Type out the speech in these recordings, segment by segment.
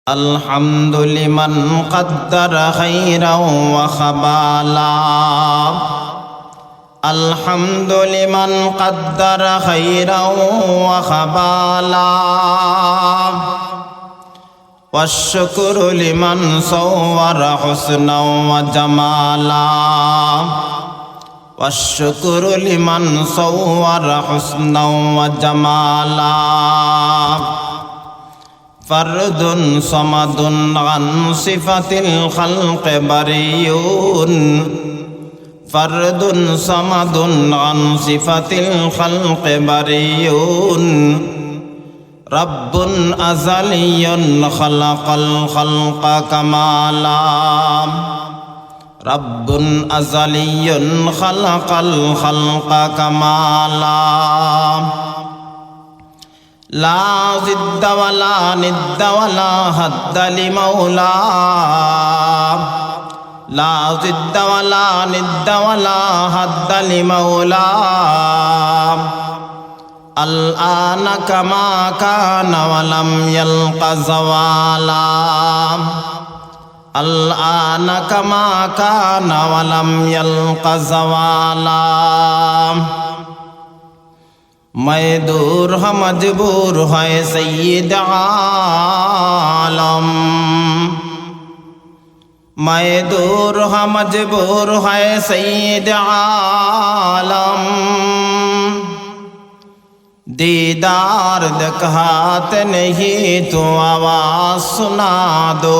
الحمد لمن قدر خيرا وخبالا الحمد لمن قدر خيرا وخبالا والشكر لمن صور حسنا وجمالا والشكر لمن صور حسنا وجمالا فرد صمد عن صفة الخلق بريء فرد صمد عن صفة الخلق بريء رب أزلي خلق الخلق كمالا رب أزلي خلق الخلق كمالا لا ضد ولا ند ولا حد لمولى لا ضد ولا ند ولا حد لمولى الآن كما كان ولم يلق زوالا الآن كما كان ولم يلق زوالا मैं दूर है मजबूर है सैयद आलम मैं दूर है मजबूर है सैयद आलम दीदार दिखात नहीं तो आवाज सुना दो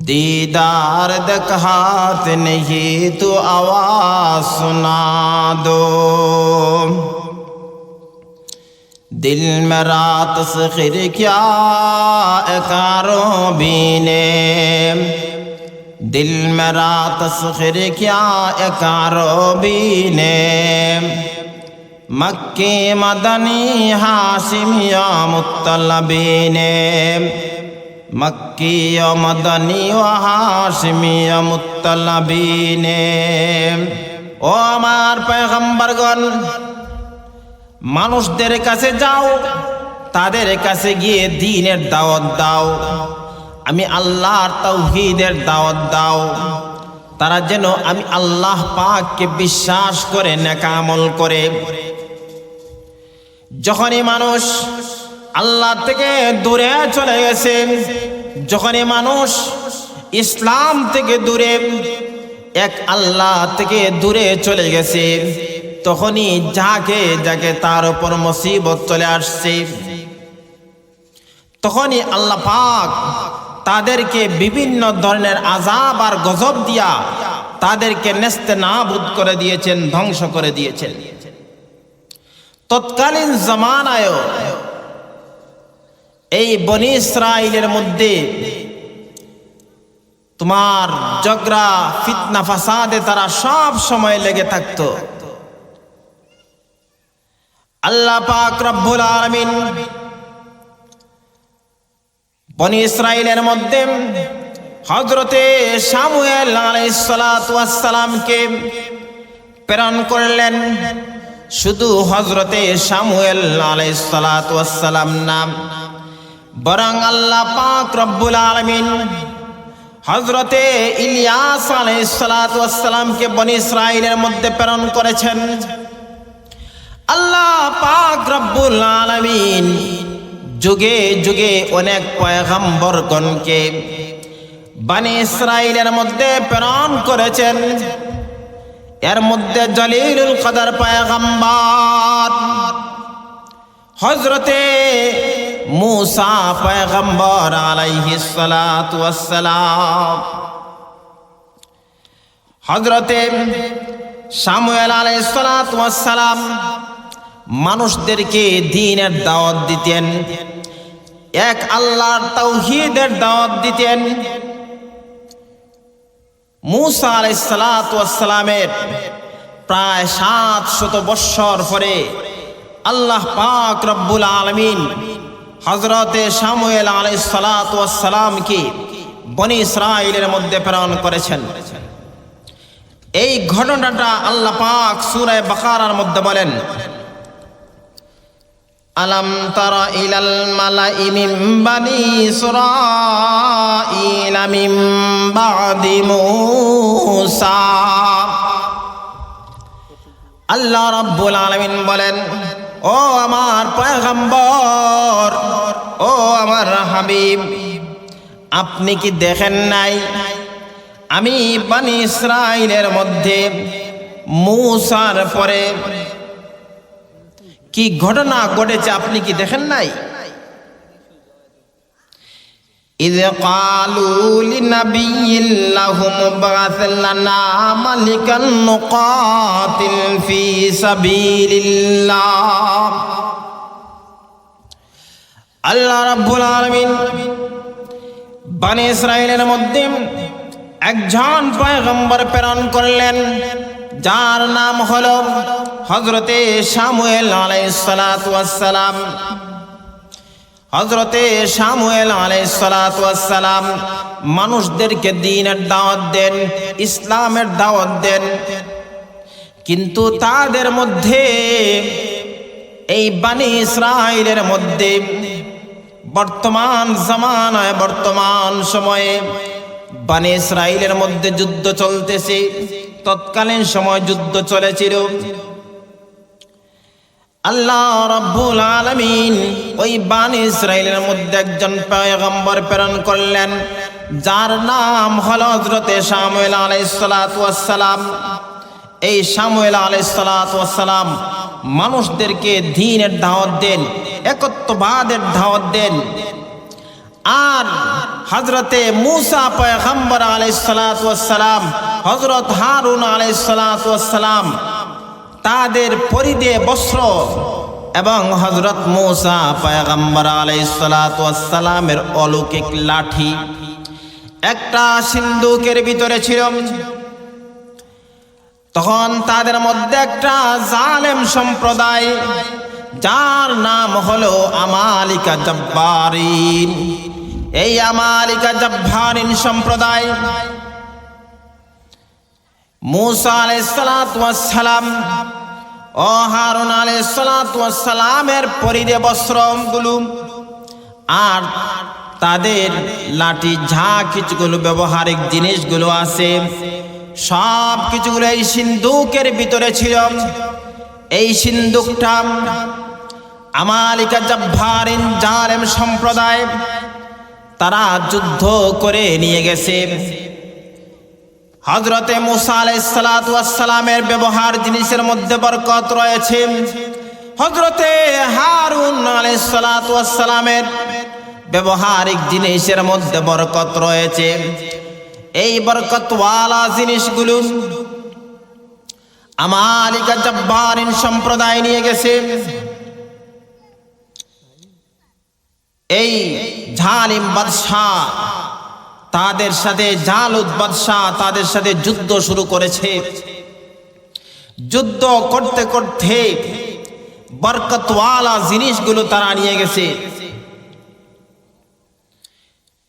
दीदार दिखात नहीं तो आवाज सुना दो दिल में रात सखिर क्या एकारों बीने दिल में रात सखिर क्या एकारों बीने मक्की मदनी हाशिमिया मुत्तलबीने मक्की व मदनी व हाशिमी मुत्तलबीने ও আমার পয়গম্বরগণ মানুষদের কাছে যাও তাদের কাছে গিয়ে দ্বীনের দাওয়াত দাও আমি আল্লাহর তাওহীদের দাওয়াত দাও তারা যেন আমি আল্লাহ পাককে বিশ্বাস করে নেক আমল করে যখনই মানুষ আল্লাহ থেকে দূরে চলে গেছে যখনই মানুষ ইসলাম থেকে দূরে এক আল্লাহ থেকে দূরে চলে গেছে তখনই যাকে যাকে তার উপর মুসিবত চলে আসছে তখনই আল্লাহ পাক তাদেরকে বিভিন্ন ধরনের আযাব আর গজব দিয়া তাদেরকে নেস্তেনাবুদ করে দিয়েছেন ধ্বংস করে দিয়েছেন তৎকালীন জামানায় এই বনি ইসরাইলের মধ্যে তোমার ঝগড়া ফিতনা ফাসাদে তারা সব সময় লেগে থাকতো আল্লাহ পাক রব্বুল আলামিন বনি ইসরাইলের মধ্যে হযরতে শামুয়েল আলাইহিস সালাতু ওয়াস সালামকে প্রেরণ করলেন শুধু হযরতে শামুয়েল আলাইহিস সালাতু ওয়াস সালাম নাম বরং আল্লাহ পাক রব্বুল আলামিন হযরতে ইলিয়াস আলাইহিস সালাতু ওয়াস সালামকে বনি ইসরাইলের মধ্যে প্রেরণ করেছেন আল্লাহ পাক রব্বুল আলামিন যুগে যুগে অনেক পয়গম্বরগণকে বনি ইসরাইলের মধ্যে প্রেরণ করেছেন এর মধ্যে জলিলুল কদর পয়গম্বর হযরতে मूसा पैगंबर अलैहिस सलातु वस्सलाम हजरते শামুয়েল আলাইহিস সালাতু ওয়াসসালাম মানুষদেরকে দ্বীনের দাওয়াত দিতেন এক আল্লাহর তাওহীদের দাওয়াত দিতেন मूसा আলাইহিস সালাতু ওয়াসসালামের প্রায় 700 বছর পরে আল্লাহ পাক রব্বুল আলামিন হযরতে শামুয়েল আলাইহিস সালাতু ওয়াস সালাম কি বনি ইসরাইলের মধ্যে প্রেরণ করেছেন এই ঘটনাটা আল্লাহ পাক সূরা বাকারার মধ্যে বলেন আলাম তারা ইলাল মালাই মিন বানি ইসরাঈল মিন বাদি মূসা। আল্লাহ রাব্বুল আলামিন বলেন, ও আমার পয়গম্বর, ও আমার হাবিব, আপনি কি দেখেন নাই আমি বনি ইসরাইলের মধ্যে মূসার পরে কি ঘটনা ঘটেছে আপনি কি দেখেন নাই? ইয ক্বালু লিনাবিয়্যিন লাহুম ইবআথ লানা মালিকান নুকাতিল ফি সাবিলিল্লাহ। আল্লাহ রাব্বুল আলামিন বনি ইসরাইলের মধ্যে একজন পয়গম্বর প্রেরণ করলেন, যার নাম হলো হযরতে শামুয়েল আলাইহিস সালাতু ওয়াস সালাম। হযরতে শামুয়েল আলাইহিস সালাতু ওয়াস সালাম মানুষদেরকে দ্বীনের দাওয়াত দেন, ইসলামের দাওয়াত দেন, কিন্তু তাদের মধ্যে এই বনি ইসরাইলের মধ্যে বর্তমান জামানায় বর্তমান সময়ে বনি ইসরাইলের মধ্যে যুদ্ধ চলতেছে। তৎকালীন সময় যুদ্ধ চলেছিল। আল্লাহ রাব্বুল আলামিন ওই বনি ইসরাইলের মধ্যে একজন পয়গম্বর প্রেরণ করলেন, যার নাম হলো হযরতে শামুয়েল আলাইহিস সালাতু ওয়াস সালাম। এই শামুয়েল আলাইহিস সালাতু ওয়াস সালাম মানুষদেরকে দ্বীনের দাওয়াত দেন, একত্ববাদের দাওয়াত দেন। আর হযরতে মূসা পয়গম্বর আলাইহিস সালাতু ওয়াস সালাম, হযরত হারুন আলাইহিস সালাতু ওয়াস সালাম তাদের পরিধে বস্ত্র এবং হযরত মূসা পয়গম্বর আলাইহিস সালাতু ওয়াস সালামের অলৌকিক লাঠি একটা সিন্দুকের ভিতরে ছিল। তখন তাদের মধ্যে একটা জালেম সম্প্রদায়, যার নাম হলো আমালিকা জব্বারিন, এই আমালিকা জব্বারিন সম্প্রদায় মূসা আলাইহিস সালাতু ওয়াস সালাম ও হারুন আলাইহিস সালাতু ওয়াস সালামের পরিধে বস্ত্রগুলো আর তাদের লাঠি যা কিছুগুলো ব্যবহারিক জিনিসগুলো আছে সব কিছুগুলো এই সিন্দুকের ভিতরে ছিল। এই সিন্দুকটা আমালিকা জব্বারিন জালেম সম্প্রদায় তারা যুদ্ধ করে নিয়ে গেছে। হযরতে মূসা আলাইহিস সালাতু ওয়াস সালামের ব্যবহার জিনিসের মধ্যে বরকত রয়েছে, হযরতে হারুন আলাইহিস সালাতু ওয়াস সালামের ব্যবহারিক জিনিসের মধ্যে বরকত রয়েছে। এই বরকতওয়ালা জিনিসগুলো আমালিকা জব্বারিন সম্প্রদায় নিয়ে গেছে। এই জালিম বাদশাহ তাদের সাথে, জালুত বাদশাহ তাদের সাথে যুদ্ধ শুরু করেছে। যুদ্ধ করতে করতে বরকতওয়ালা জিনিসগুলো তারা নিয়ে গেছে।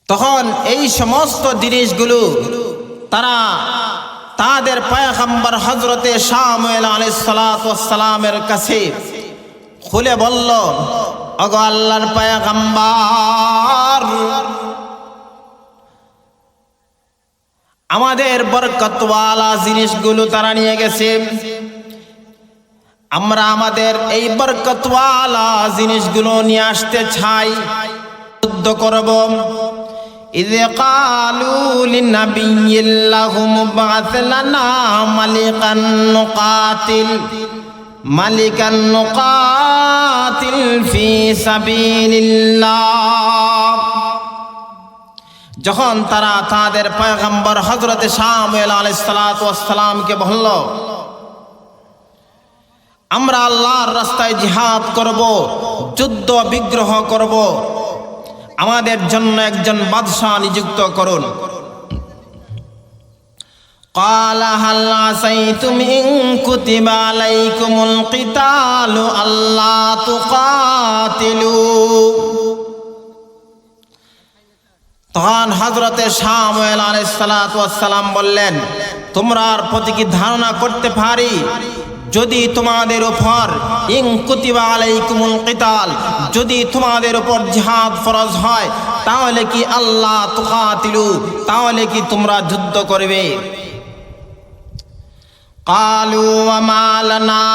তখন এই সমস্ত জিনিসগুলো তারা তাদের পয়গম্বর হযরতে শামুয়েল আলাইহিস সালাতু ওয়াস সালামের কাছে খুলে বলল, ওগো আল্লাহর পয়গম্বর, আমাদের বরকতওয়ালা জিনিসগুলো তারা নিয়ে গেছে, আমরা আমাদের এই বরকতওয়ালা জিনিসগুলো নিয়ে আসতে চাই, যুদ্ধ করব। إذ قالوا للنبي لهم ابعث لنا ملكا نقاتل في سبيل الله। যখন তারা তাদের পয়গম্বর হযরতে শামুয়েল আলাইহিস সালাতু ওয়াস সালামকে বলল, আমরা আল্লাহর রাস্তায় জিহাদ করব, যুদ্ধ বিগ্রহ করব, আমাদের জন্য একজন বাদশা নিযুক্ত করুন। قال هل عسيتم إن كتب عليكم القتال ألا تقاتلوا। তখন হযরতে শামুয়েল আলাইহিস সালাতু ওয়াস সালাম বললেন, তোমরা প্রতি কি ধারণা করতে পারি যদি তোমাদের উপর ইন কুতিবা আলাইকুমুল কিতাল, যদি তোমাদের উপর জিহাদ ফরজ হয়, তাহলে কি আল্লাহ তুকাতিলু, তাহলে কি তোমরা যুদ্ধ করবে? ক্বালু ওয়া মা লানা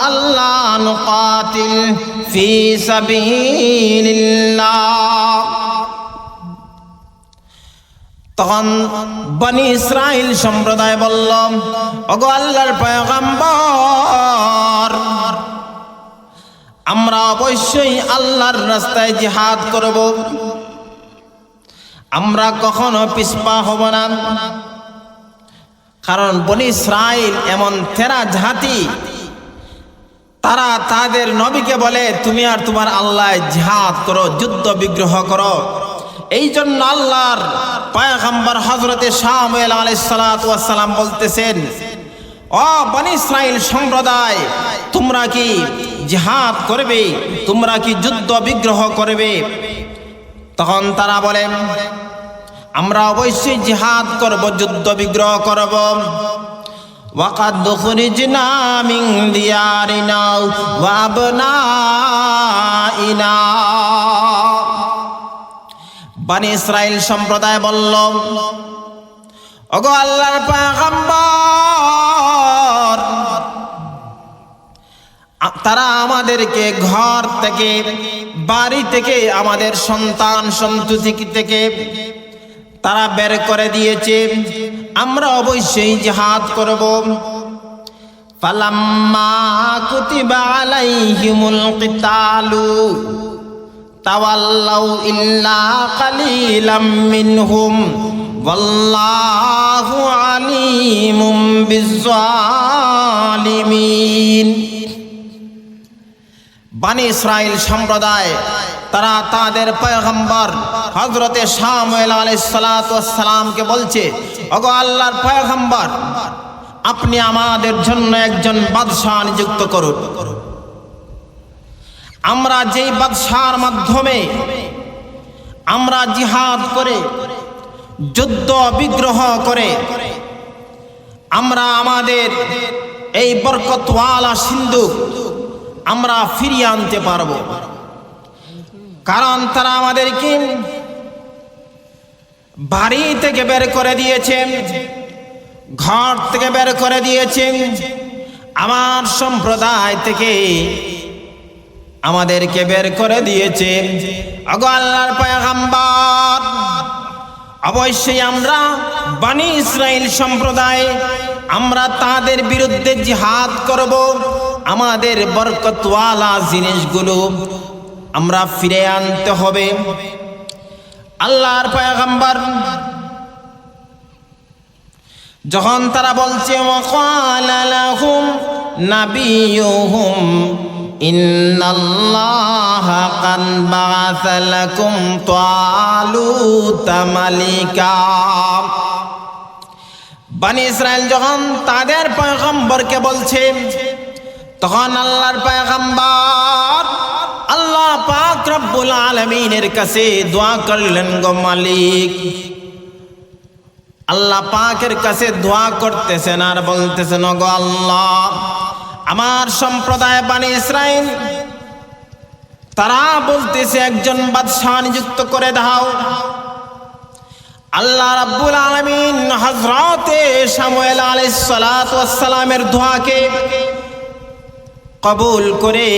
আল্লা নুকাতিল ফি সাবিলিল্লাহ। তখন বনি ইসরাইল সম্প্রদায় বলল, ওগো আল্লাহর পয়গম্বর, আমরা অবশ্যই আল্লাহর রাস্তায় জিহাদ করব, আমরা কখনো পিছপা হব না। কারণ বনি ইসরাইল এমন তেরা জাতি, তারা তাদের নবীকে বলে তুমি আর তোমার আল্লাহ জিহাদ করো, যুদ্ধ বিগ্রহ করো। এই জন্য আল্লাহর পয়গম্বর হযরতে শামুয়েল আলাইহিস সালাতু ওয়াস সালাম বলতেছেন, ও বনি ইসরাইল সম্প্রদায়, তোমরা কি জিহাদ করবে, তোমরা কি যুদ্ধ বিগ্রহ করবে? তখন তারা বলে, আমরা অবশ্যই জিহাদ করব, যুদ্ধ বিগ্রহ করব। ওয়াকাদ খুরিজনা মিন দিয়ারিনা ওয়া আবনাইনা। বনি ইসরাইল সম্প্রদায় বলল, ওগো আল্লাহর পয়গম্বর, তারা আমাদেরকে ঘর থেকে, বাড়ি থেকে, আমাদের সন্তান সন্ততি থেকে তারা বের করে দিয়েছে, আমরা অবশ্যই জিহাদ করব। ফালাম্মা কুতিবা আলাইহিমুল কিতালু তাওয়াল্লাউ ইল্লা কালিলাম মিনহুম ওয়াল্লাহু আলিমুম বিজ্জালিমিন। বনি ইসরাইল সম্প্রদায় তারা তাদের পয়গম্বর হযরতে শামুয়েল আলাইহিস সালাতু ওয়াস সালামকে বলছে, ওগো আল্লাহর পয়গম্বর, আপনি আমাদের জন্য একজন বাদশা নিযুক্ত করুন। আমরা যেই বাদশার মাধ্যমে আমরা জিহাদ করে, যুদ্ধ বিগ্রহ করে আমরা আমাদের এই বরকতওয়ালা সিন্ধুক আমরা ফিরিয়ে আনতে পারবো। কারণ তারা আমাদেরকে বাড়ি থেকে বের করে দিয়েছেন, ঘর থেকে বের করে দিয়েছেন, আমার সম্প্রদায় থেকে আমাদেরকে বের করে দিয়েছে। ওগো আল্লাহর পয়গম্বর, অবশ্যই আমরা বনি ইসরাইল সম্প্রদায়, আমরা তাদের বিরুদ্ধে জিহাদ করব, আমাদের বরকতওয়ালা জিনিসগুলো আমরা ফিরে আনতে হবে। আল্লাহর পয়গম্বর যখন তারা বলছে, ওয়াকালা লাহুম নাবিয়ুহুম ইন্নাল্লাহা কাদ বাআসা লাকুম তালুতা মালিকা। বনি ইসরাইল যখন তাদের পয়গম্বরকে বলছে, তখন আল্লাহর পয়গম্বর আল্লাহ পাক রব্বুল আলামিনের কাছে দোয়া করলেন, গো মালিক। আল্লাহ পাকের কাছে দোয়া করতেছেন আর বলতেছেন, গো আল্লাহ, আমার সম্প্রদায় বনি ইসরাইল তারা বলতেছে একজন বাদশা নিযুক্ত করে দাও। আল্লাহ রাব্বুল আলামিন হযরতে শামুয়েল আলাইহিস সালাতু ওয়াস সালামের দোয়াকে কবুল করে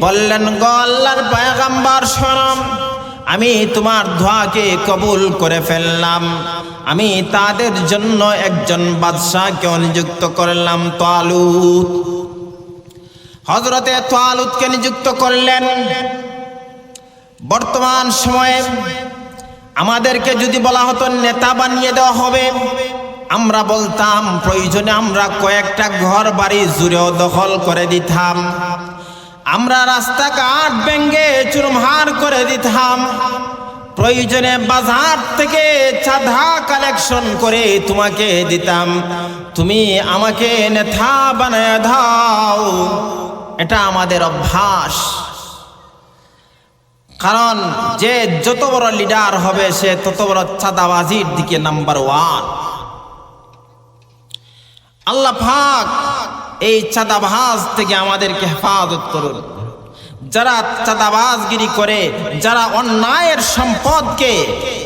বললেন, গো আল্লাহর পয়গম্বর শোনো, আমি তোমার দোয়াকে কবুল করে ফেললাম, আমি তাদের জন্য একজন বাদশাকে নিযুক্ত করলাম, তালুত। হযরতে তালুতকে নিযুক্ত করলেন। বর্তমান সময়ে আমাদেরকে যদি বলা হতো নেতা বানিয়ে দেওয়া হবে, আমরা বলতাম প্রয়োজনে আমরা কয়েকটা ঘর বাড়ি জুড়েও দখল করে দিতাম, আমরা রাস্তাঘাট ভেঙে চুরমার করে দিতাম, প্রয়োজনে বাজার থেকে চাঁদা কালেকশন করে তোমাকে দিতাম, তুমি আমাকে নেতা বানায় দাও। এটা আমাদের অভ্যাস। কারণ যে যত বড় লিডার হবে সে তত বড় চাঁদাবাজির দিকে নাম্বার ওয়ান। আল্লাহ পাক এই চাঁদাবাজ থেকে আমাদেরকে হেফাজত করুন। যারা চাঁদাবাজগিরি করে, যারা অন্যায়ের সম্পদকে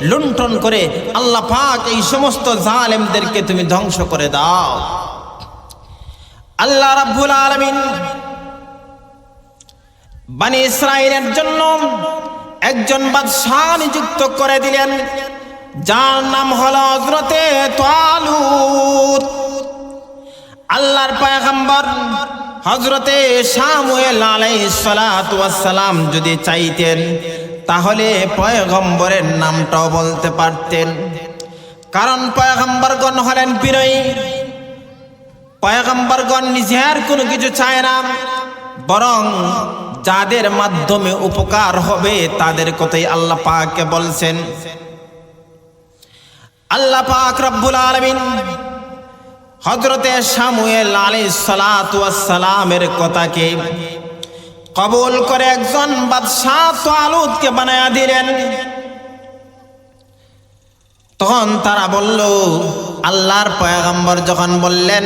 লুণ্ঠন করে, আল্লাহ পাক এই সমস্ত জালেমদেরকে তুমি ধ্বংস করে দাও। আল্লাহ রাব্বুল আলামিন বনি ইসরাইলের জন্য একজন বাদশা নিযুক্ত করে দিলেন, যার নাম হলো হযরতে তালুত। আল্লাহর পয়গম্বর হযরতে শামুয়েল আলাইহিস সালাতু ওয়াস সালাম যদি চাইতেন তাহলে পয়গম্বরের নামটাও বলতে পারতেন, কারণ পয়গম্বরগণ হলেন বিনয়ী। পয়গম্বরগণ নিজের কোনো কিছু চায় না, বরং যাদের মাধ্যমে উপকার হবে তাদের কথাই আল্লাহ পাককে বলছেন। আল্লাহ পাক রব্বুল আলামিন হযরতে শামুয়েল আলাইহিস সালাতু ওয়াস সালামের কথাকে কবুল করে একজন বাদশা তালুতকে বানায়া দিলেন। তখন তারা বলল, আল্লাহর পয়গম্বর যখন বললেন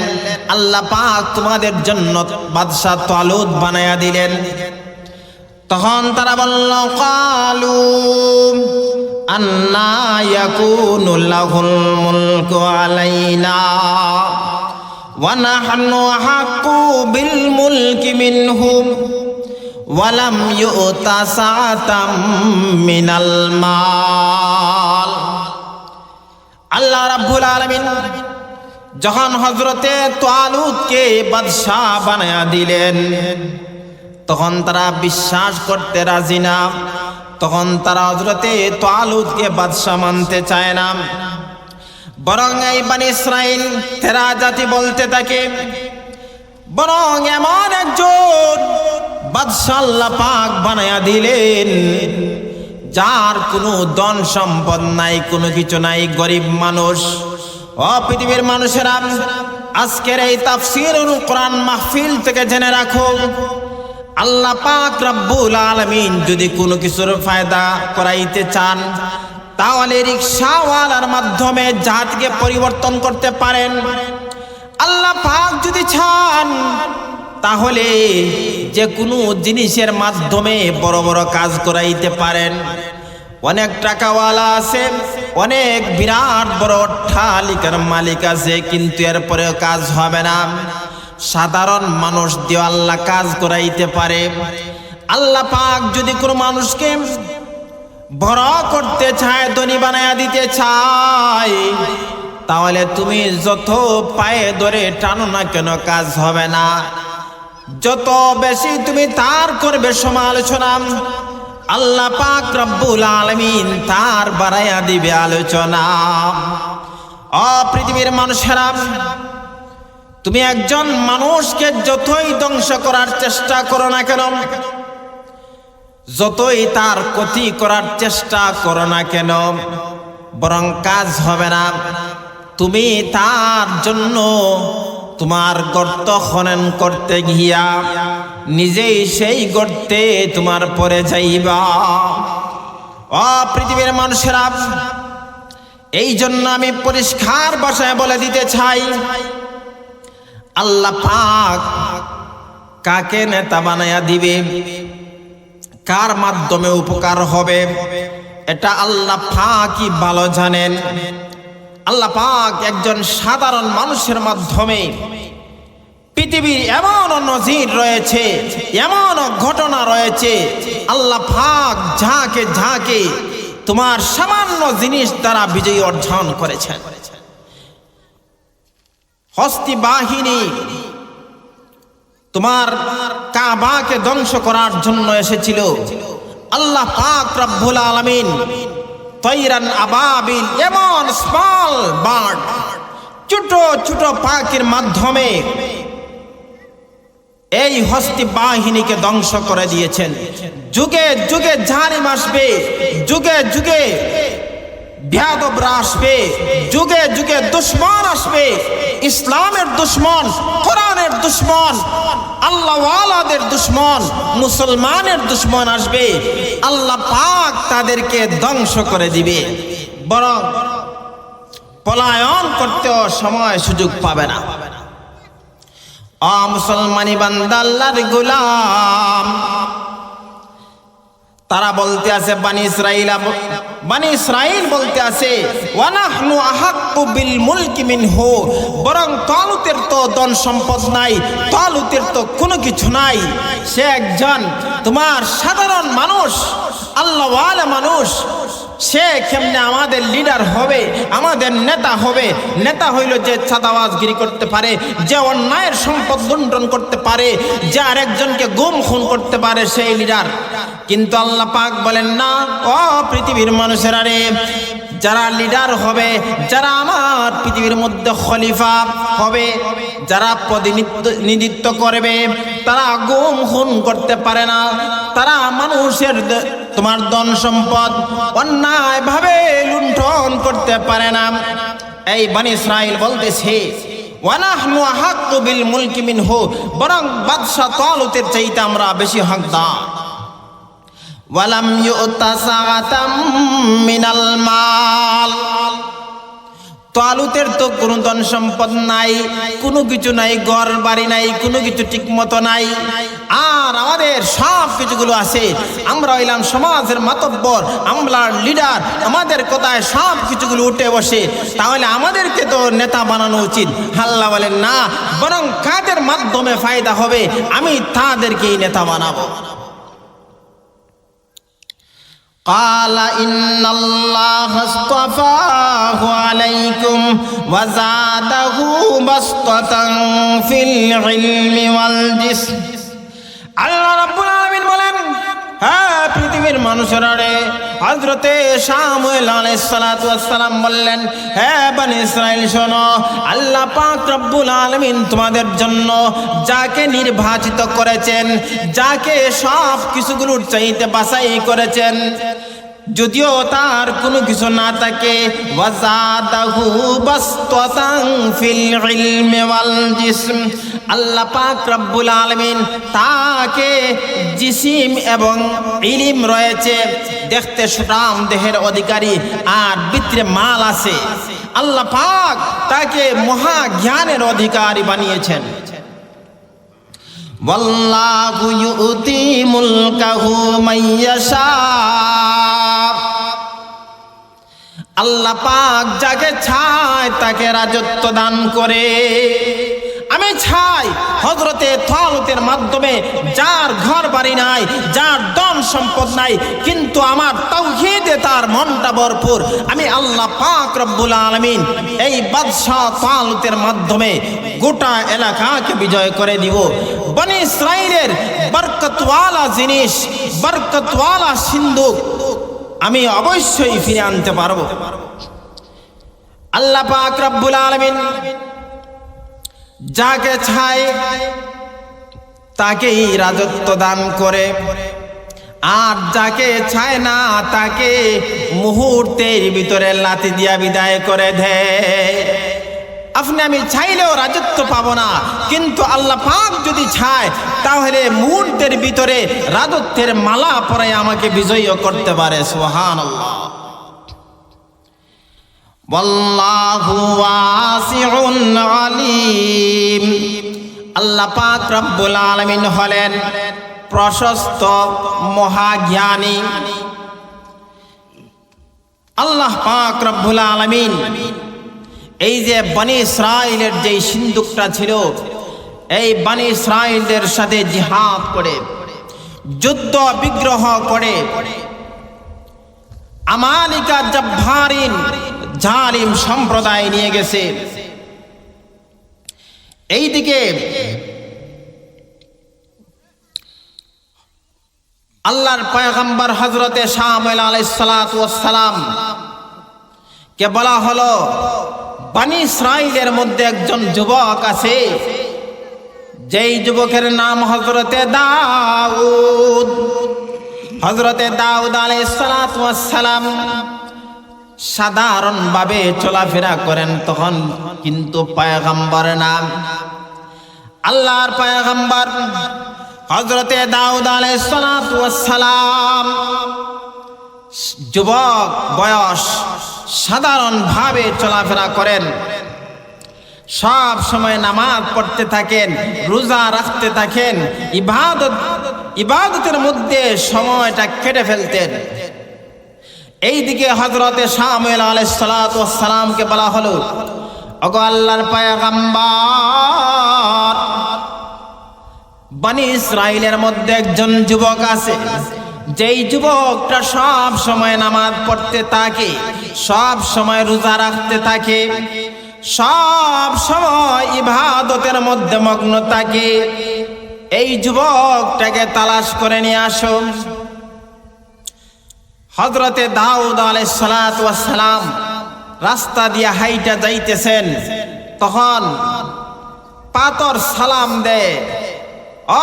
আল্লাহ পাক তোমাদের জন্য বাদশা তালুত বানায়া দিলেন, তখন তারা বলল, ক্বালু আন্না ইয়াকুনু লাহুল মুলকু আলাইনা ওয়া নাহনু আহাক্কু বিল মুলকি মিনহুম ওয়া লাম ইউতা সাআতাম মিনাল মাল। আল্লাহ রাব্বুল আলামিন যখন হযরতে তালুতকে বাদশা বানায়া দিলেন, তখন তারা বিশ্বাস করতে রাজি না। তখন তারা হযরতে তালুতকে বাদশা মানতে চায় না, বরং এই বনি ইসরাইল তেরা জাতি বলতে থাকে, বরং এমন একজন বাদশা আল্লাহ পাক বানায়া দিলেন যার কোনো ধন সম্পদ নাই, কোনো কিছু নাই, গরিব মানুষ। ও পৃথিবীর মানুষেরা, আজকের এই তাফসীরুল কোরআন মাহফিল থেকে জেনে রাখো, আল্লাহ পাক রব্বুল আলামিন যদি কোনো কিছুর ফায়দা করাইতে চান তাহলে রিকশাওয়ালার মাধ্যমে জাতিকে পরিবর্তন করতে পারেন। আল্লাহ পাক যদি চান তাহলে যে কোনো জিনিসের মাধ্যমে বড় বড় কাজ করাইতে পারেন। অনেক টাকাওয়ালা আছে, অনেক বিরাট বড় অট্টালিকার মালিক আছে, কিন্তু এরপরেও কাজ হবে না। সাধারণ মানুষ দিয়ে আল্লাহ কাজ করাইতে পারে। আল্লাহ পাক যদি কোনো মানুষকে বড় করতে চায়, ধনী বানায়া দিতে চায়, তাহলে তুমি যত পায়ে ধরে টানো না কেন কাজ হবে না। যত বেশি তুমি তার করবে সমালোচনা, আল্লাহ পাক রব্বুল আলামিন তার বাড়াইয়া দিবে আলোচনা। ও পৃথিবীর মানুষেরা, তুমি একজন মানুষকে যতই ধ্বংস করার চেষ্টা করো না কেন, যতই তার ক্ষতি করার চেষ্টা করো না কেন, বরং কাজ হবে না। তুমি তার জন্য তোমার গর্ত খনন করতে গিয়া নিজেই সেই গর্তে তোমার পরে যাইবা। ও পৃথিবীর মানুষেরা, এই জন্য আমি পরিষ্কার ভাষায় বলে দিতে চাই, আল্লাহ পাক কাকে নেতা বানায়া দিবে, কার মাধ্যমে উপকার হবে, এটা আল্লাহ পাকই ভালো জানেন। আল্লাহ পাক একজন সাধারণ মানুষের মাধ্যমে পৃথিবীর এমন নজির রয়েছে, এমন ঘটনা রয়েছে, আল্লাহ পাক যাকে যাকে তোমার সামান্য জিনিস দ্বারা বিজয়ী অর্জন করেছেন। হস্তি বাহিনী তোমার কাবাকে ধ্বংস করার জন্য এসেছিল। আল্লাহ পাক রব্বুল আলামিন তৈরান আবাবিল, এমন স্মল বার্ড, ছোট ছোট পাখির মাধ্যমে এই হস্তি বাহিনীকে ধ্বংস করে দিয়েছেন। যুগে যুগে জালিম আসবে, যুগে যুগে বেয়াদবরা আসবে, যুগে যুগে দুশ্মন আসবে, ইসলামের দুশ্মন, কোরআনের দুশ্মন, আল্লাহওয়ালাদের দুশ্মন, মুসলমানের দুশ্মন আসবে। আল্লাহ পাক তাদেরকে ধ্বংস করে দিবে, বরং পলায়ন করতেও সময় সুযোগ পাবে না। ও ও মুসলমানি বান্দা আল্লাহর গোলাম, তারা বলতে আছে বানি ইসরাইল বলতে আছে ওয়া নাহনু আহাক্কু বিল মুলকি মিনহু, বরং তালুতের তো ধন সম্পদ নাই, তালুতের তো কোনো কিছু নাই, সে একজন তোমার সাধারণ মানুষ, আল্লাহওয়ালা মানুষ, সে কেমনে আমাদের লিডার হবে, আমাদের নেতা হবে? নেতা হইল যে চাঁদাবাজগিরি করতে পারে, যে অন্যায়ের সম্পদ লুণ্ঠন করতে পারে, যে আরেকজনকে গুম খুন করতে পারে, সেই লিডার। কিন্তু আল্লাহ পাক বলেন না, ও পৃথিবীর মানুষেরা রে, যারা লিডার হবে, যারা আমার পৃথিবীর মধ্যে খলিফা হবে, যারা প্রতিনিধিত্ব করবে, তারা গুম খুন করতে পারে না, তারা মানুষের তোমার ধন সম্পদ অন্যায় ভাবে লুণ্ঠন করতে পারে না। এই বনি ইসরাইল বলতেছে ওয়া নাহনু আহাক্কু বিল মুলকি মিনহু, বরং বাদশা তালুতের চাইতে আমরা বেশি হকদার। ওয়ালাম ইউতা সাআতাম মিনাল মাল, তালুতের তো কোনো ধন সম্পদ নাই, কোনো কিছু নাই, ঘর বাড়ি নাই, কোনো কিছু ঠিক মতো নাই, আর আমাদের সব কিছুগুলো আছে। আমরা হইলাম সমাজের মাতব্বর, আমরা লিডার, আমাদের কথায় সব কিছুগুলো উঠে বসে, তাহলে আমাদেরকে তো নেতা বানানো উচিত। আল্লাহ বলেন না, বরং কাদের মাধ্যমে ফায়দা হবে, আমি তাদেরকেই নেতা বানাবো। قال إن الله اصطفاه عليكم وزاده بسطة في العلم والجسم। আল্লাহ রাব্বুল আলামিন বলেন, হ্যাঁ পৃথিবীর মানুষেরা রে, হযরতে শামুয়েল আলাইহিস সালাতু ওয়াস সালাম বললেন, হ্যাঁ বনি ইসরাইল শোনো, আল্লাহ পাক রব্বুল আলামিন তোমাদের জন্য যাকে নির্বাচিত করেছেন, যাকে সব কিছুগুলোর চাইতে বাছাই করেছেন, যদিও তার কোনো কিছু না থাকে, ওয়াজাদাহু বাসতাতান ফিল ইলমি ওয়াল জিসম, আল্লাহ পাক রব্বুল আলামিন তাকে জিসিম এবং ইলম রয়েছে, দেখতে সুঠাম দেহের অধিকারী, আর ভিতরে মাল আছে। আল্লাহ পাক তাকে মহা জ্ঞানের অধিকারী বানিয়েছেন। ওয়াল্লাহু ইউতি মুলকাহু মাইয়াশা, আল্লাহ পাক যাকে চায় তাকে রাজত্ব দান করে। আমি চাই হযরতে তালুতের মাধ্যমে, যার ঘর বাড়ি নাই, যার ধন সম্পদ নাই, কিন্তু আমার তাওহীদে তার মনটা ভরপুর, আমি আল্লাহ পাক রব্বুল আলামিন এই বাদশা তালুতের মাধ্যমে গোটা এলাকাকে বিজয় করে দিব। বনি ইসরাইলের বরকতওয়ালা জিনিস, বরকতওয়ালা সিন্ধুক আমি অবশ্যই ফিরে আনতে পারবো। আল্লাহ পাক রব্বুল আলামিন যাকে চায় তাকেই রাজত্ব দান করে, আর যাকে চায় না তাকে মুহূর্তের ভিতরে লাথি দিয়া বিদায় করে দেয়। আপনি আমি চাইলেও রাজত্ব পাবো না, কিন্তু আল্লাহ পাক যদি চায় তাহলে মুহূর্তের ভিতরে রাজত্বের মালা পরে আমাকে বিজয়ী করতে পারে। সুবহানাল্লাহ। ওয়াল্লাহু ওয়াসিউন আলিম, আল্লাহ পাক রব্বুল আলামিন হলেন প্রশস্ত মহাজ্ঞানী। আল্লাহ পাক রব্বুল আলামিন এই যে বনি ইসরাইলের যে সিন্ধুকটা ছিল, এই বনি ইসরাইলদের সাথে জিহাদ করে, যুদ্ধ বিগ্রহ করে, আমালিকা জব্বারিন জালিম সম্প্রদায় নিয়ে গেছে। এইদিকে আল্লাহর পয়গম্বর হযরতে শামুয়েল আলাইহিস সালাতু ওয়াস সালাম কে বলা হলো, বনি ইসরাইলের মধ্যে একজন যুবক আছে, যেই যুবকের নাম হযরতে দাউদ। হযরতে দাউদ আলাইহিস সালাতু ওয়াস সালাম সাধারণভাবে চলাফেরা করেন তখন, কিন্তু পয়গম্বর নাম আল্লাহর পয়গম্বর হযরতে দাউদ আলাইহিস সালাতু ওয়াস সালাম যুবক বয়স, সাধারণভাবে চলাফেরা করেন। সব সময় নামাজ পড়তে থাকেন, রোজা রাখতে থাকেন, ইবাদতের মধ্যে সময়টা কেটে ফেলতেন। এইদিকে হযরতে শামুয়েল আলাইহিস সালাতু ওয়াস সালামকে বলা হলো, ওগো আল্লাহর পয়গম্বর, বনি ইসরাইলের মধ্যে একজন যুবক আছে, যেই যুবকটা সব সময় নামাজ পড়তে থাকে, সব সময় রোজা রাখতে থাকে, সব সময় ইবাদতের মধ্যে মগ্ন থাকে। এই যুবকটাকে তালাশ করে নিয়ে আসো। হযরতে দাউদ আলাইহিস সালাতু ওয়াস সালাম রাস্তা দিয়ে হাইটা যাইতেছেন, তখন পাথর সালাম দেয়,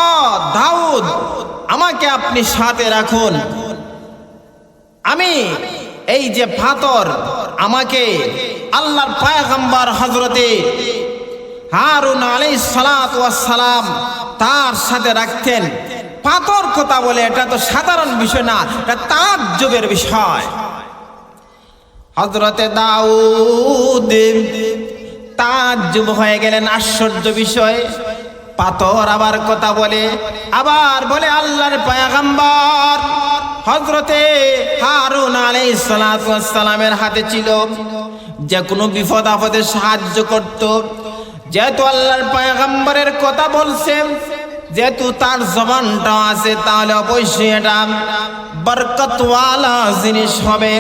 ও দাউদ, আমাকে আপনি সাথে রাখুন, আমি এই যে পাথর, আমাকে আল্লাহর পয়গম্বর হযরতে হারুন আলাইহিস সালাতু ওয়াস সালাম তার সাথে রাখতেন। পাথর কথা বলে, এটা তো সাধারণ বিষয় না, এটা তাজ্জুবের বিষয়। হযরতে দাউদ তাজ্জুব হয়ে গেলেন, আশ্চর্য বিষয়। পাথর আবার কথা বলে, আবার বলে আল্লাহর পয়গম্বর হযরতে হারুন আলাইহিস সালাতু ওয়াস সালামের হাতে ছিল যে কোনো বিপদ আপদে সাহায্য করত। যেহেতু আল্লাহর পয়গম্বরের কথা বলছেন, যেহেতু তার জবানটা আছে, তাহলে অবশ্যই এটা বরকতওয়ালা জিনিস হবে।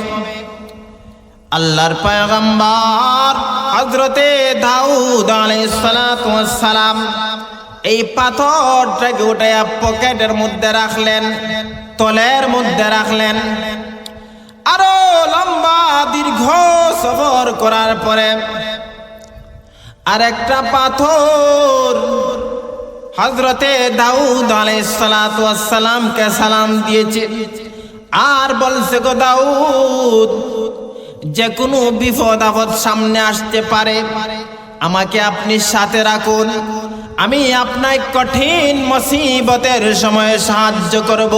আল্লাহর পয়গম্বর হযরতে দাউদ আলাইহিস সালাতু ওয়াস সালাম এই পাথরটাকে উঠাইয়া পকেটের মধ্যে রাখলেন, তলের মধ্যে রাখলেন। আরো লম্বা দীর্ঘ সফর করার পরে আরেকটা পাথর হযরতে দাউদ আলাইহিস সালাতু ওয়াস সালামকে সালাম দিয়েছে, আর বলছে, গো দাউদ, যে কোনো বিপদ আপদ সামনে আসতে পারে, আমাকে আপনি সাথে রাখুন, আমি আপনার কঠিন মুসিবতের সময় সাহায্য করব।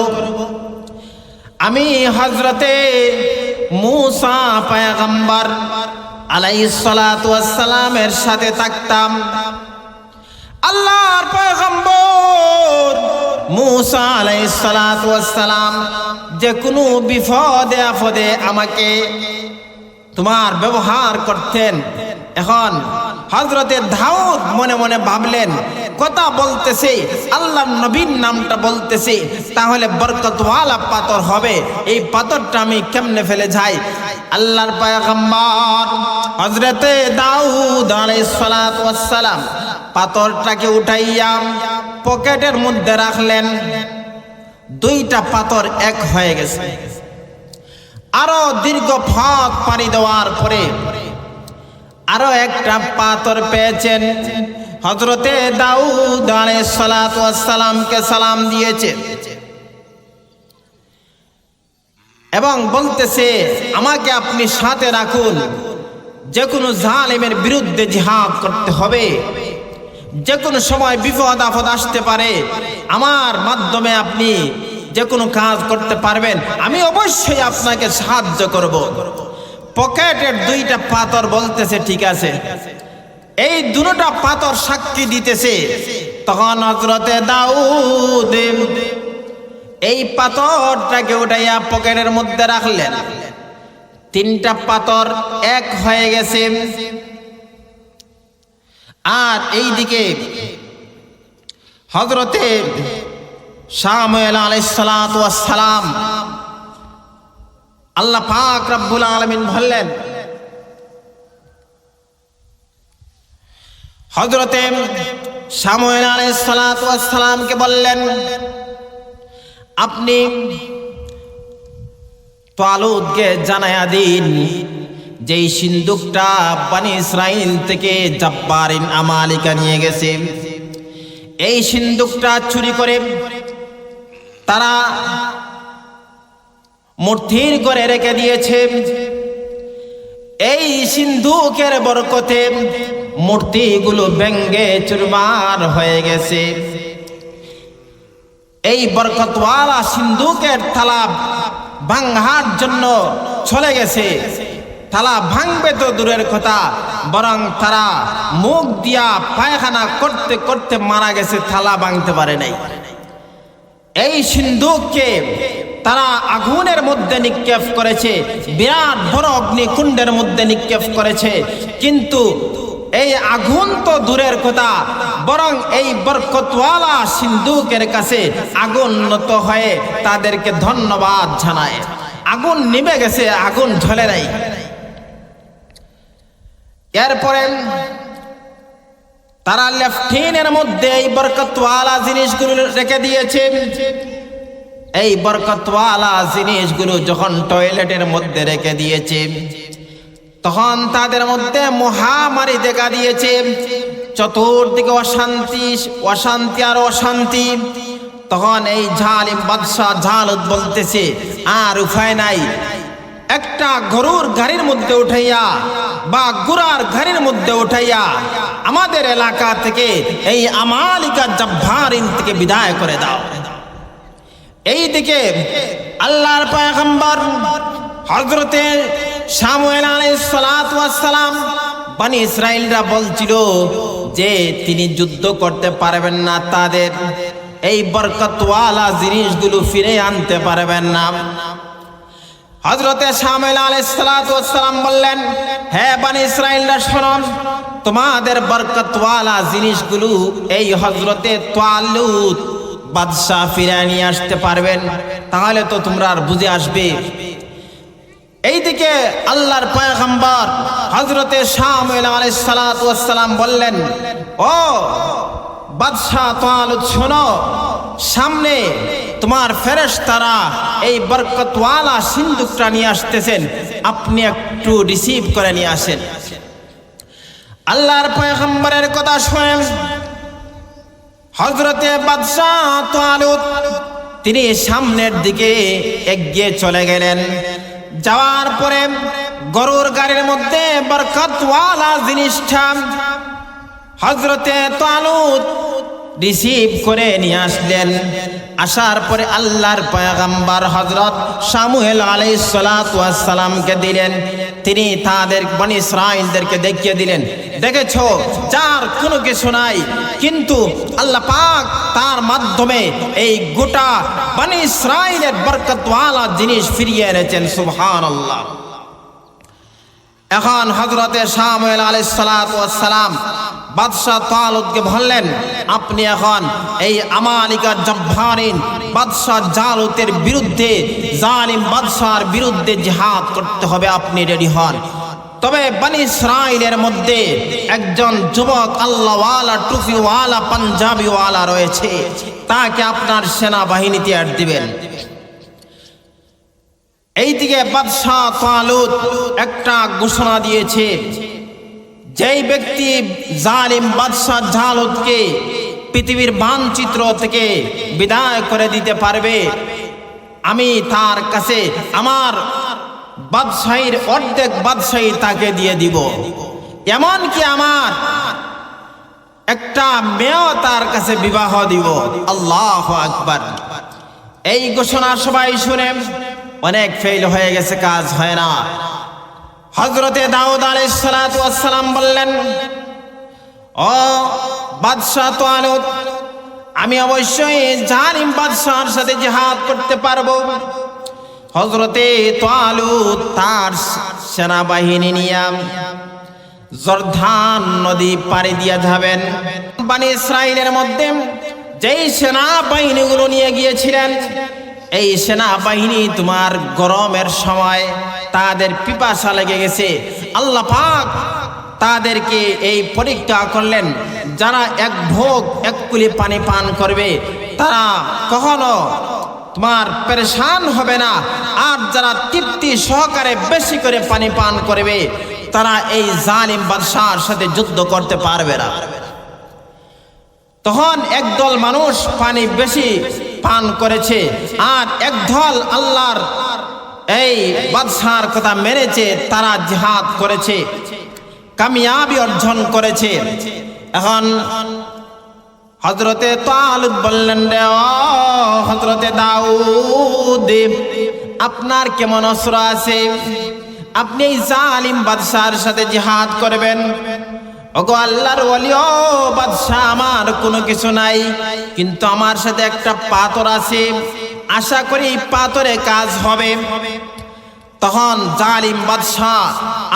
আমি হযরতে মূসা পয়গম্বর আলাইহিস সালাতু ওয়াস সালামের সাথে থাকতাম। আল্লাহর পয়গম্বর মূসা আলাইহিস সালাতু ওয়াস সালাম যে কোনো বিপদে আপদে আমাকে তোমার ব্যবহার করতেন। এখন হযরতে দাউদ মনে মনে ভাবলেন, কথা বলতেছে, আল্লাহর নবীর নামটা বলতেছে, তাহলে বরকতওয়ালা পাথর হবে, এই পাথরটা আমি কেমনে ফেলে যাই। আল্লাহর পয়গম্বর হযরতে দাউদ আলাইহিস সালাতু ওয়াস সালাম পাথরটাকে উঠাইয়া পকেটের মধ্যে রাখলেন। দুইটা পাথর এক হয়ে গেছে। আরো দীর্ঘ পথ পাড়ি দেওয়ার পরে আরো একটা পাথর পেয়েছেন। হযরতে দাউদ আলাইহিস সালাতু ওয়াস সালামকে সালাম দিয়েছে এবং বলতেছে, আমাকে আপনি সাথে রাখুন, যে কোনো জালেমের বিরুদ্ধে জিহাদ করতে হবে, যে কোনো সময় বিপদ আপদ আসতে পারে, আমার মাধ্যমে আপনি যে কোনো কাজ করতে পারবেন, আমি অবশ্যই আপনাকে সাহায্য করব। পকেটের দুইটা পাথর বলতেছে, ঠিক আছে। এই দুটোটা পাথর সাক্ষী দিতেছে। তখন হযরতে দাউদ এই পাথরটাকে উঠাইয়া পকেটের মধ্যে রাখলেন। তিনটা পাথর এক হয়ে গেছে। আর এইদিকে হযরতে শামুয়েল আলাইহিস সালাতু ওয়াস সালাম, আল্লাহ পাক রব্বুল আলামিন বললেন, হযরতে শামুয়েল আলাইহিস সালাতু ওয়াস সালামকে বললেন, আপনি তালুতকে জানায়া দিন, যেই সিন্দুকটা বনি ইসরাইল থেকে জব্বারিন আমালিকা নিয়ে গেছে, এই সিন্দুকটা চুরি করে তারা মূর্তির ঘরে রেখে দিয়েছে। এই সিন্দুকের বরকতে মূর্তিগুলো ভেঙ্গে চুরমার হয়ে গেছে। এই বরকতওয়ালা সিন্দুকের থালা ভাঙার জন্য চলে গেছে। থালা ভাঙবে তো দূরের কথা, বরং তারা মুখ দিয়া পায়খানা করতে করতে মারা গেছে, থালা ভাঙতে পারে নাই। এই সিন্ধুককে তারা আগুনের মধ্যে নিক্ষেপ করেছে, বিরাট বড় অগ্নিকুণ্ডের মধ্যে নিক্ষেপ করেছে, কিন্তু এই আগুন তো দূরের কথা, বরং এই বরকতওয়ালা সিন্ধুকের কাছে আগুন নত হয়ে তাদেরকে ধন্যবাদ জানায়। আগুন নিভে গেছে, আগুন জ্বলে নাই। এরপরে তারা লেফটিনের মধ্যে এই বরকতওয়ালা জিনিসগুলো রেখে দিয়েছে। এই বরকতওয়ালা জিনিসগুলো যখন টয়লেটের মধ্যে রেখে দিয়েছে, তখন তাদের মধ্যে মহামারী দেখা দিয়েছে। চতুর্দিকে অশান্তি, অশান্তি আর অশান্তি। তখন এই জালিম বাদশাহ জালুত বলতেছে, আর উপায় নাই, একটা গরুর গাড়ির মধ্যে উঠাইয়া বা ঘোড়ার গাড়ির মধ্যে উঠাইয়া আমাদের এলাকা থেকে এই আমালিকা জব্বারিন থেকে বিদায় করে দাও। এইদিকে আল্লাহর পয়গম্বর হযরতে শামুয়েল আলাইহিস সালাতু ওয়াস সালাম, বনি ইসরাইলরা বলছিল যে তিনি যুদ্ধ করতে পারবেন না, তাদের এই বরকতওয়ালা জিনিসগুলো ফিরে আনতে পারবেন না। হযরতে শামুয়েল আলাইহিস সালাতু ওয়াস সালাম বললেন, হে বনি ইসরাইলরা শোনো, তোমাদের বরকতওয়ালা জিনিসগুলো এই হযরতে তালুত বাদশাহ ফিরে নিয়ে আসতে পারবেন, তাহলে তো তোমরা আর বুঝে আসবে। এইদিকে আল্লাহর পয়গম্বর হযরতে শামুয়েল আলাইহিস সালাতু ওয়াস সালাম বললেন, ও বাদশাহ তালুত শোনো, সামনে তোমার ফেরেশতারা এই বরকতওয়ালা সিন্ধুকটা নিয়ে আসতেছেন, আপনি একটু রিসিভ করে নিয়ে আসেন। আল্লাহর পয়গম্বরের কথা শুনে হযরতে বাদশাহ তালুত তিনি সামনের দিকে এগিয়ে চলে গেলেন। যাওয়ার পরে গরুর গাড়ির মধ্যে বরকতওয়ালা জিনিসটা হযরতে তালুত রিসিভ করে নিয়ে আসলেন। আসার পরে আল্লাহর পয়গম্বর হযরত শামুয়েল আলাইহিস সালাতু ওয়াস সালামকে দিলেন। তিনি তাদের বনি ইসরাইলদেরকে দেখিয়ে দিলেন, দেখেছো যার কোনো কিছু নাই, কিন্তু আল্লাহ পাক তার মাধ্যমে এই গোটা বনি ইসরাইলের বরকতওয়ালা জিনিস ফিরিয়ে এনেছেন। সুবহানাল্লাহ। এখন হযরতে শামুয়েল আলাইহিস সালাতু ওয়াস সালাম বাদশাহ তালুতকে বললেন, আপনি এখন এই আমালিকা জব্বারিন বাদশাহ জালুতের বিরুদ্ধে, জালিম বাদশার বিরুদ্ধে জিহাদ করতে হবে, আপনি রেডি হন। তবে বনি ইসরাইলের মধ্যে একজন যুবক আল্লাহওয়ালা, টুপিওয়ালা, পাঞ্জাবিওয়ালা রয়েছে, তাকে আপনার সেনাবাহিনীতে অ্যাড দিবেন। এইদিকে বাদশাহ তালুত একটা ঘোষণা দিয়েছে, যেই ব্যক্তি জালিম বাদশাহ জালুতকে পৃথিবীর মানচিত্র থেকে বিদায় করে দিতে পারবে, আমি তার কাছে আমার বাদশাহীর অর্ধেক বাদশাহী তাকে দিয়ে দিব, এমনকি আমার একটা মেয়েও তার কাছে বিবাহ দিব। আল্লাহু আকবার। এই ঘোষণা সবাই শুনে অনেক ফেল হয়ে গেছে, কাজ হয় না। হযরতে দাউদ আলাইহিস সালাতু ওয়াস সালাম বললেন, ও বাদশাহ তালুত, আমি অবশ্যই জালিম বাদশার সাথে জিহাদ করতে পারবো। হযরতে তালুত তার সেনাবাহিনী নিয়ে জর্দান নদী পাড়ি দিয়ে যাবেন। বনি ইসরাইলের মধ্যে যেই সেনাবাহিনীগুলো নিয়ে গিয়েছিলেন, এই সেনাবাহিনী তোমার গরমের সময় তাদের পিপাসা লেগে গেছে, আল্লাহ পাক তাদেরকে এই পরীক্ষা করলেন, যারা এক ভোগ এক কুলি পানি পান করবে তারা কখনো তোমার পেরেশান হবে না, আর যারা তৃপ্তি সহকারে বেশি করে পানি পান করবে তারা এই জালিম বাদশার সাথে যুদ্ধ করতে পারবে না। তখন একদল মানুষ পানি বেশি পান করেছে, আর একদল আল্লাহর এই বাদশার কথা মেনেছে, তারা জিহাদ করেছে, কামিয়াবি অর্জন করেছে। এখন হযরতে তালুত বললেন, রে ও হযরতে দাউদ, আপনার কেমন অস্ত্র আছে? আপনি এই জালিম বাদশার সাথে জিহাদ করবেন। ওগো আল্লাহর ওলি, ও বাদশাহ, আমার কোনো কিছু নাই, কিন্তু আমার সাথে একটা পাথর আছে, আশা করি এই পাথরে কাজ হবে। তখন জালিম বাদশাহ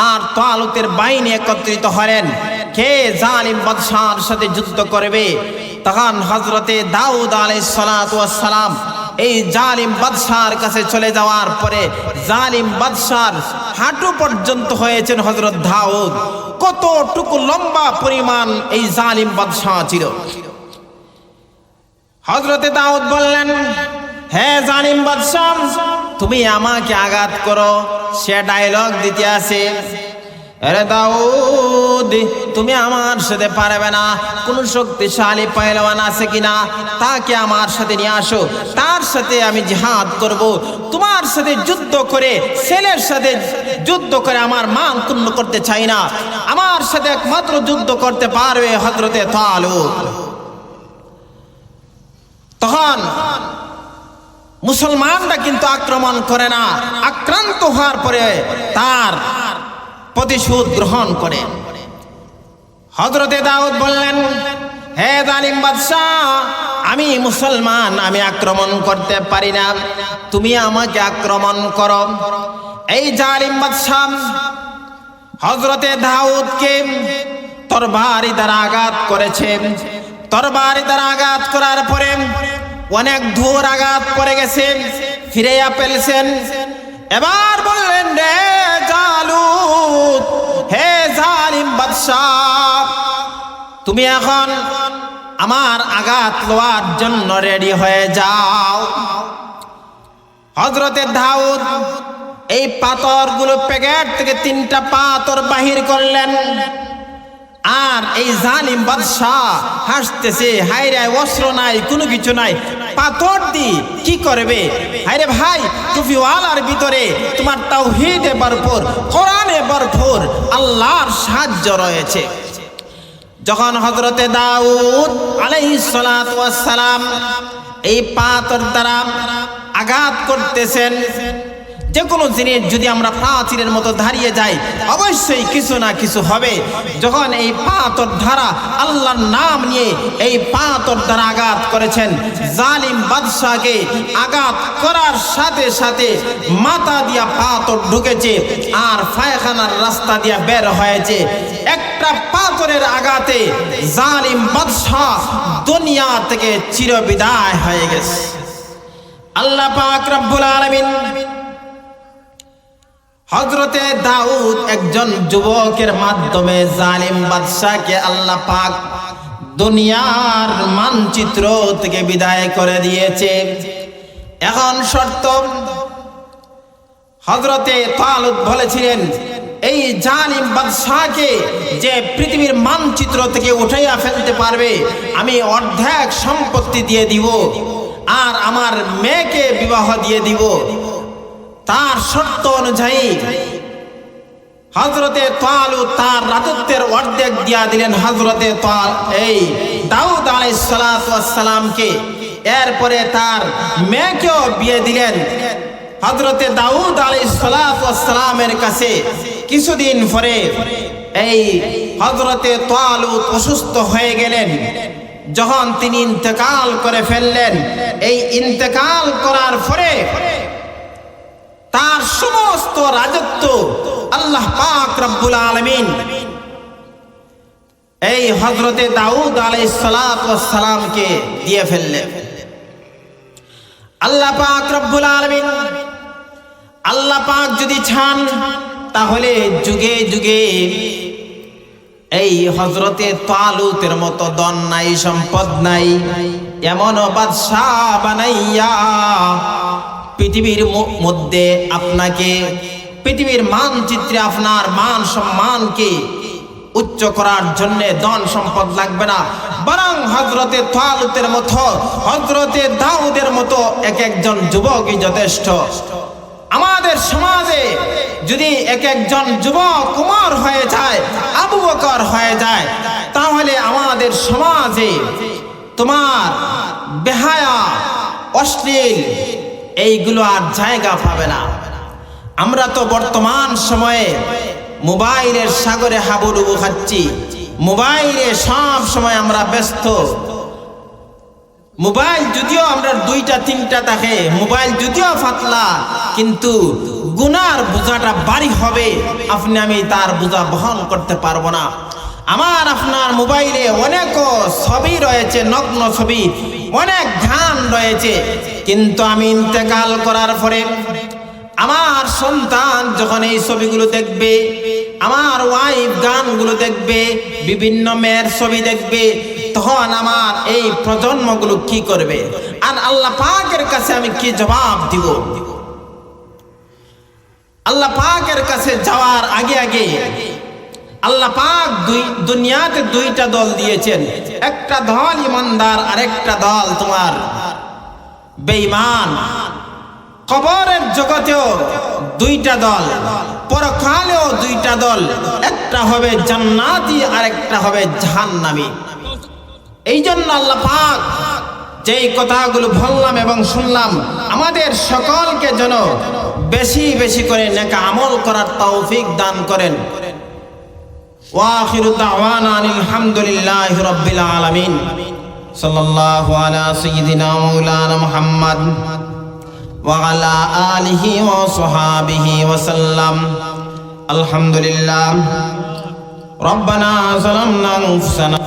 আর তালুতের বাহিনী একত্রিত হলেন, কে জালিম বাদশার সাথে যুদ্ধ করবে। তখন হযরতে দাউদ আলাইহিস সালাতু ওয়াস সালাম এই জালিম বাদশার কাছে চলে যাওয়ার পরে জালিম বাদশার হাঁটু পর্যন্ত হয়েছেন হযরত দাউদ। কতটুকু লম্বা পরিমাণ এই জালিম বাদশাহ ছিল। হযরতে দাউদ বললেন, হে জালিম বাদশাহ, তুমি আমাকে আঘাত করো। সে ডায়লগ দিতে আছে, আরে দাউদ, তুমি আমার সাথে পারবে না, কোন শক্তিশালী পহলওয়ান আছে কিনা তাকে আমার সাথে নিয়ে আসো, তার সাথে আমি জিহাদ করব। তোমার সাথে যুদ্ধ করে, ছেলের সাথে যুদ্ধ করে আমার মান ক্ষুণ্ণ করতে চাই না। আমার সাথে একমাত্র যুদ্ধ করতে পারবে হযরতে তালুত। তখন মুসলমানরা কিন্তু আক্রমণ করে না, আক্রান্ত হওয়ার পরে তার প্রতিশোধ গ্রহণ করে। হযরতে দাউদ বললেন, হে জালিম বাদশাহ, আমি মুসলমান, আমি আক্রমণ করতে পারি না, তুমি আমাকে আক্রমণ করো। এই জালিম বাদশাহ হযরতে দাউদকে তরবারি দ্বারা আঘাত করেছে। তরবারি দ্বারা আঘাত করার পরে অনেক দূর আঘাত পড়ে গেছে, ফিরেয়া ফেলছেন। এবার বললেন, রে জালুত, হে জালিম বাদশাহ, তুমি এখন আমার আঘাত লওয়ার জন্য রেডি হয়ে যাও। হযরতে দাউদ এই পাথরগুলো প্যাকেট থেকে 3টা পাথর বাহির করলেন। আর এই জালিম বাদশাহ হাসতেছে, হায়রে অস্ত্র নাই, কোনো কিছু নাই, পাথর দি কি করবে? হায়রে ভাই, টুপিওয়ালার ভিতরে তোমার তাওহীদে ভরপুর, কোরআনে ভরপুর, আল্লাহর সাহায্য রয়েছে। যখন হযরতে দাউদ আলাইহিস সালাতু ওয়াস সালাম এই পাথর দ্বারা আঘাত করতেছেন, যে কোনো জিনিস যদি আমরা প্রাচীরের মতো দাঁড়িয়ে যাই, অবশ্যই কিছু না কিছু হবে। যখন এই পাথর দ্বারা আল্লাহর নাম নিয়ে এই পাথর দ্বারা আঘাত করেছেন, জালিম বাদশাকে আঘাত করার সাথে সাথে মাথা দিয়া পাথর ঢুকেছে আর পায়খানার রাস্তা দিয়া বের হয়েছে। একটা পাথরের আঘাতে জালিম বাদশা দুনিয়া থেকে চিরবিদায় হয়ে গেছে। আল্লাহ পাক রব্বুল আলামিন হযরতে দাউদ একজন যুবকের মাধ্যমে জালিম বাদশাকে আল্লাহ পাক দুনিয়ার মানচিত্র থেকে বিদায় করে দিয়েছে। এখন শর্ত, হযরতে তালুত বলেছিলেন, এই জালিম বাদশাকে যে পৃথিবীর মানচিত্র থেকে উঠাইয়া ফেলতে পারবে, আমি অর্ধেক সম্পত্তি দিয়ে দিব আর আমার মেয়েকে বিবাহ দিয়ে দিব। তার শর্ত অনুযায়ী হযরতে তালুত তার রাজত্বের অর্ধেক দিয়া দিলেন হযরতে এই দাউদ আলাইহিস সালাতু ওয়াস সালামকে। এরপরে তার মেয়েকেও বিয়ে দিলেন হযরতে দাউদ আলাইহিস সালাতু ওয়াস সালামের কাছে। কিছুদিন পরে এই হযরতে তালুত অসুস্থ হয়ে গেলেন। যখন তিনি ইন্তেকাল করে ফেললেন, এই ইন্তেকাল করার পরে তার সমস্ত রাজত্ব আল্লাহ পাক রব্বুল আলামিন এই হযরতে দাউদ আলাইহিস সালাতু ওয়াস সালামকে দিয়ে ফেললেন। আল্লাহ পাক রব্বুল আলামিন, আল্লাহ পাক যদি চান তাহলে যুগে যুগে এই হযরতে তালুতের মতো ধন নাই, সম্পদ নাই, এমন বাদশা বানাইয়া পৃথিবীর মধ্যে আপনাকে, পৃথিবীর মানচিত্রে আপনার মান সম্মানকে উচ্চ করার জন্য ধন সম্পদ লাগবে না, বরং হযরতে তালুতের মতো, হযরতে দাউদের মতো এক একজন যুবকই যথেষ্ট। আমাদের সমাজে যদি এক একজন যুবক কুমার হয়ে যায়, আবু বকর হয়ে যায়, তাহলে আমাদের সমাজে তোমার বেহায়া, অশ্লীল এইগুলো আর জায়গা পাবে না। আমরা তো বর্তমান সময়ে মোবাইলের সাগরে হাবুডুবু খাচ্ছি, মোবাইলে সব সময় আমরা ব্যস্ত। মোবাইল যদিও আমরা 2টা 3টা থাকে, মোবাইল যদিও পাতলা, কিন্তু গুনার বোঝাটা ভারী হবে, আপনি আমি তার বোঝা বহন করতে পারবো না। আমার আপনার মোবাইলে অনেক ছবি রয়েছে, নগ্ন ছবি, অনেক গান রয়েছে, কিন্তু আমি ইন্তেকাল করার পরে আমার সন্তান যখন এই ছবিগুলো দেখবে, আমার ওয়াইফ গানগুলো দেখবে, বিভিন্ন মেয়ের ছবি দেখবে, তখন আমার এই প্রজন্মগুলো কি করবে? আর আল্লাহ পাকের কাছে আমি কি জবাব দিব? আল্লাহ পাকের কাছে যাওয়ার আগে আগে আল্লাহ পাক দুনিয়াতে 2টা দল দিয়েছেন, একটা দল ইমানদার আর একটা দল তোমার বেঈমান। কবরের জগতেও 2টা দল, পরকালেও 2টা দল, একটা হবে জান্নাতি আর একটা হবে জাহান্নামী। এই জন্য আল্লাহ পাক যেই কথাগুলো বললাম এবং শুনলাম, আমাদের সকলকে যেন বেশি বেশি করে নেক আমল করার তৌফিক দান করেন। ওয়া আখিরু দাওয়ানা আলহামদুলিল্লাহি রাব্বিল আলামিন। সাল্লাল্লাহু আলা সাইয়্যিদিনা মাওলানা মুহাম্মদ ওয়া আলা আলিহি ওয়া সাহবিহি ওয়া সাল্লাম। আলহামদুলিল্লাহ। রব্বানা যালামনা আনফুসানা